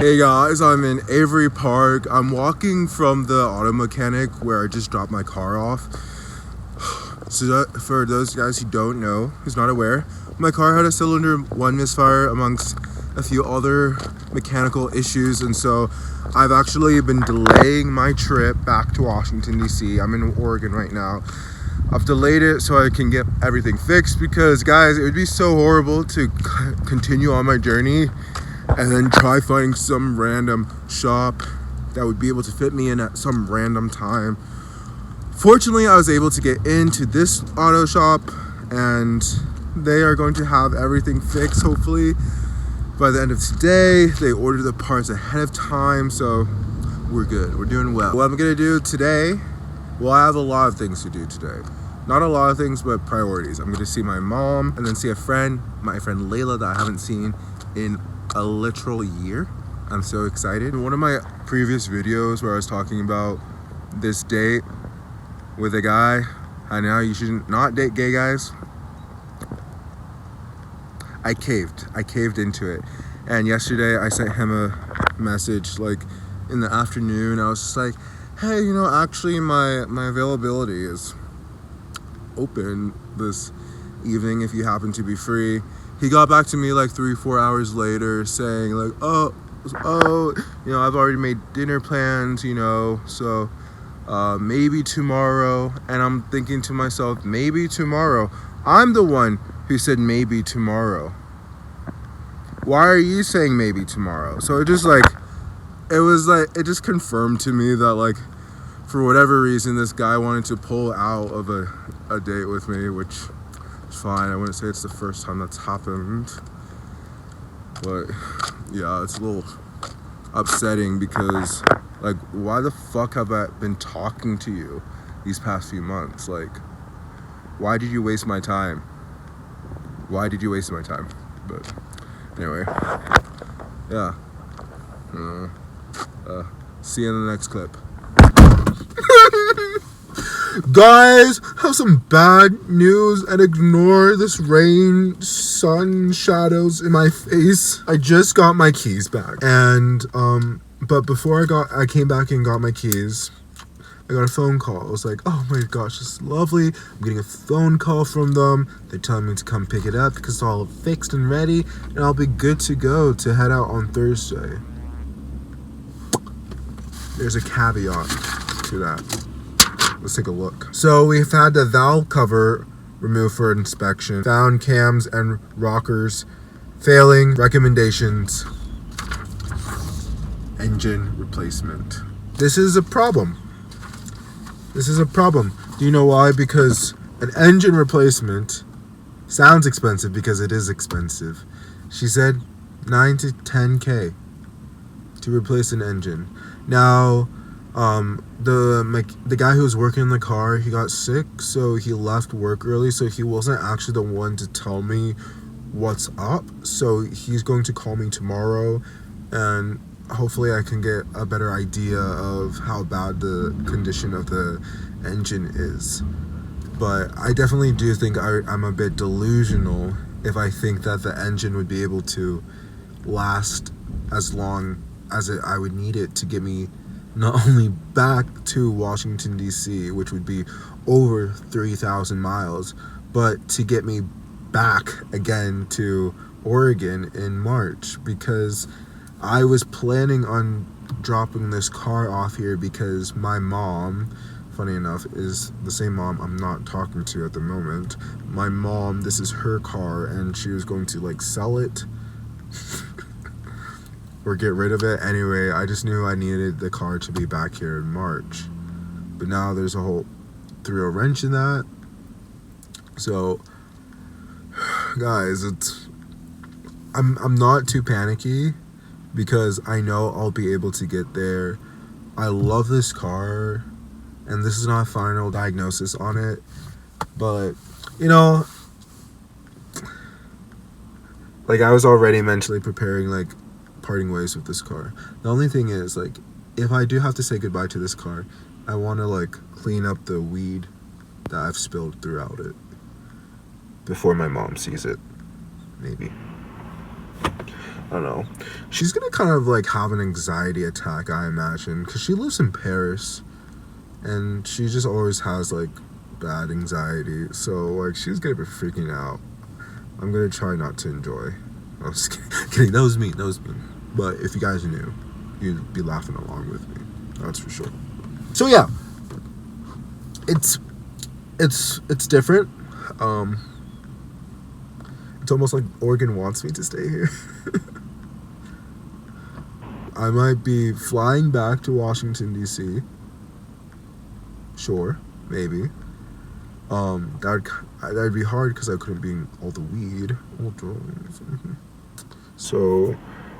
Hey guys, I'm in Avery Park. I'm walking from the auto mechanic where I just dropped my car off. So for those guys who don't know, who's not aware, my car had a cylinder 1 misfire amongst a few other mechanical issues, and so I've actually been delaying my trip back to Washington DC. I'm in Oregon right now. I've delayed it so I can get everything fixed because, guys, it would be so horrible to continue on my journey and then try finding some random shop that would be able to fit me in at some random time. Fortunately, I was able to get into this auto shop and they are going to have everything fixed hopefully by the end of today. They ordered the parts ahead of time, so we're good. We're doing well. What I'm gonna do today, well, I have a lot of things to do today. Not a lot of things, but priorities. I'm gonna see my mom and then see a friend, my friend Layla, that I haven't seen in a literal year. I'm so excited. In one of my previous videos where I was talking about this date with a guy, I know you should not date gay guys. I caved into it. And yesterday I sent him a message like in the afternoon. I was just like, hey, you know, actually my availability is open this evening if you happen to be free. He got back to me like 3-4 hours later saying like, oh, you know, I've already made dinner plans, you know, so maybe tomorrow. And I'm thinking to myself, maybe tomorrow? I'm the one who said maybe tomorrow. Why are you saying maybe tomorrow? So it just confirmed to me that like, for whatever reason, this guy wanted to pull out of a date with me, which is fine. I wouldn't say it's the first time that's happened, but yeah, it's a little upsetting because like, why the fuck have I been talking to you these past few months? Like, why did you waste my time? Why did you waste my time? But anyway, yeah. See you in the next clip. Guys, have some bad news and ignore this rain, sun, shadows in my face. I just got my keys back, and but before I came back and got my keys, I got a phone call. I was like, oh my gosh, this is lovely. I'm getting a phone call from them. They're telling me to come pick it up because it's all fixed and ready, and I'll be good to go to head out on Thursday. There's a caveat to that. Let's take a look. So we've had the valve cover removed for inspection, found cams and rockers failing, recommendations, engine replacement. This is a problem. Do you know why? Because an engine replacement sounds expensive because it is expensive. She said 9 to 10K to replace an engine. Now, the guy who was working in the car, he got sick, so he left work early, so he wasn't actually the one to tell me what's up. So he's going to call me tomorrow, and hopefully I can get a better idea of how bad the condition of the engine is. But I definitely do think I'm a bit delusional if I think that the engine would be able to last as long as I would need it to get me not only back to Washington DC, which would be over 3,000 miles, but to get me back again to Oregon in March, because I was planning on dropping this car off here because my mom, funny enough, is the same mom I'm not talking to at the moment. My mom, this is her car, and she was going to like sell it or get rid of it. Anyway, I just knew I needed the car to be back here in March. But now there's a whole threw a wrench in that. So guys, I'm not too panicky because I know I'll be able to get there. I love this car, and this is not a final diagnosis on it, but you know, like, I was already mentally preparing like parting ways with this car. The only thing is, like, if I do have to say goodbye to this car, I want to like clean up the weed that I've spilled throughout it before my mom sees it, maybe. I don't know. She's gonna kind of like have an anxiety attack, I imagine, because she lives in Paris, and she just always has like bad anxiety. So like she's gonna be freaking out. I'm gonna try not to enjoy. I was kidding. That was me. That was me. But if you guys knew, you'd be laughing along with me. That's for sure. So yeah, it's different. It's almost like Oregon wants me to stay here. I might be flying back to Washington D.C. Sure, maybe. That'd be hard because I couldn't be in all the weed, all drugs. So,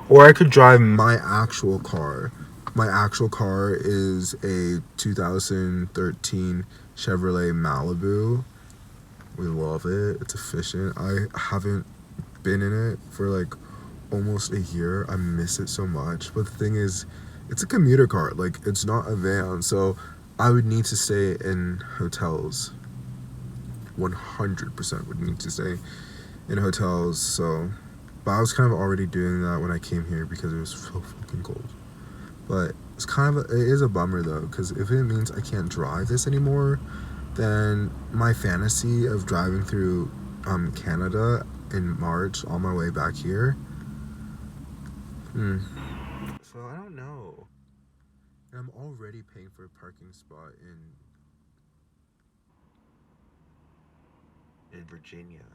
or I could drive my actual car. My actual car is a 2013 Chevrolet Malibu. We love it. It's efficient. I haven't been in it for like almost a year. I miss it so much. But the thing is, it's a commuter car. Like, it's not a van. So I would need to stay in hotels. 100% would need to stay in hotels. So, but I was kind of already doing that when I came here because it was so fucking cold. But it's kind of it is a bummer though, because if it means I can't drive this anymore, then my fantasy of driving through Canada in March on my way back here. So I don't know. And I'm already paying for a parking spot in Virginia.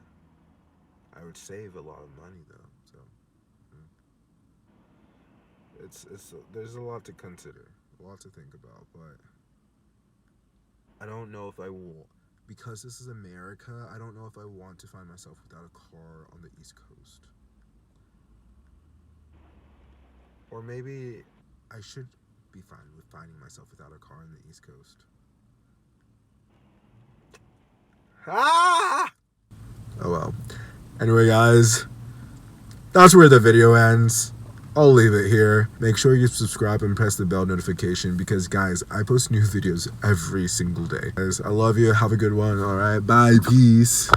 I would save a lot of money though. So it's there's a lot to consider, a lot to think about, but I don't know if I will, because this is America. I don't know if I want to find myself without a car on the East Coast. Or maybe I should be fine with finding myself without a car on the East Coast. Ah! Oh well. Anyway, guys, that's where the video ends. I'll leave it here. Make sure you subscribe and press the bell notification because, guys, I post new videos every single day. Guys, I love you. Have a good one. All right. Bye. Peace.